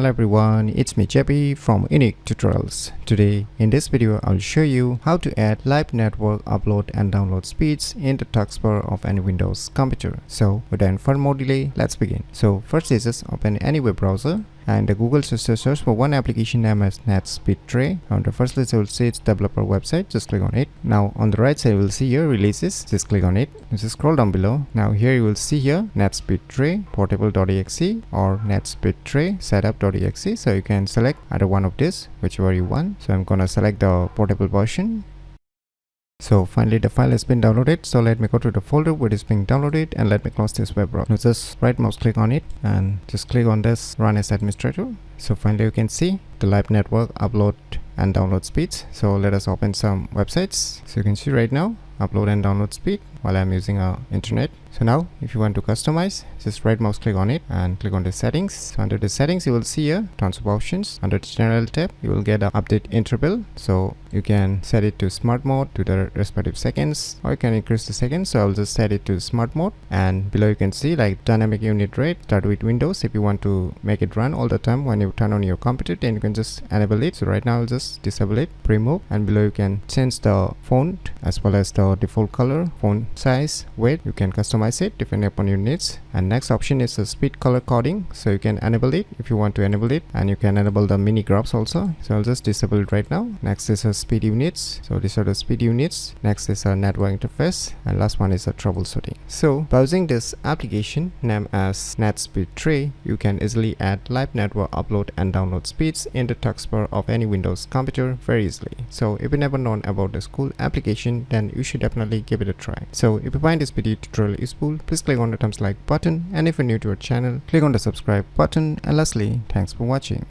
Hello everyone, it's me JP from UniqueTutorials. Today in this video I'll show you how to add live network upload and download speeds in the taskbar of any Windows computer. So without further more delay, let's begin. So first is just open any web browser and the Google search for one application named as NetSpeed Tray. On the first list you will see its developer website, just click on it. Now on the right side you will see here releases, just click on it. Just scroll down below. Now here you will see here NetSpeed Tray portable.exe or NetSpeed Tray setup.exe. So you can select either one of this, whichever you want. So I'm gonna select the portable version. So finally the file has been downloaded, so let me go to the folder where it is being downloaded and let me close this web browser. Now just right mouse click on it and just click on this run as administrator. So finally you can see the live network upload and download speeds. So let us open some websites. So you can see right now upload and download speed while I'm using internet. So now if you want to customize, just right mouse click on it and click on the settings. So under the settings you will see here tons of options. Under the general tab you will get an update interval, so you can set it to smart mode to the respective seconds, or you can increase the seconds. So I'll just set it to smart mode, and below you can see like dynamic unit rate start with Windows. If you want to make it run all the time when you turn on your computer, then you can just enable it. So right now I'll just disable it, remove, and below you can change the font as well as the default color, font size, weight. You can customize it depending upon your needs. And next option is the speed color coding, so you can enable it if you want to enable it, and you can enable the mini graphs also. So I'll just disable it right now. Next is a speed units, so these are the speed units. Next is a network interface, and last one is a troubleshooting. So by using this application named as NetSpeed Tray, you can easily add live network upload and download speeds in the taskbar of any Windows computer very easily. So if you never known about this cool application, then you should definitely give it a try. So if you find this video tutorial useful, please click on the thumbs like button, and if you're new to our channel, click on the subscribe button, and lastly, thanks for watching.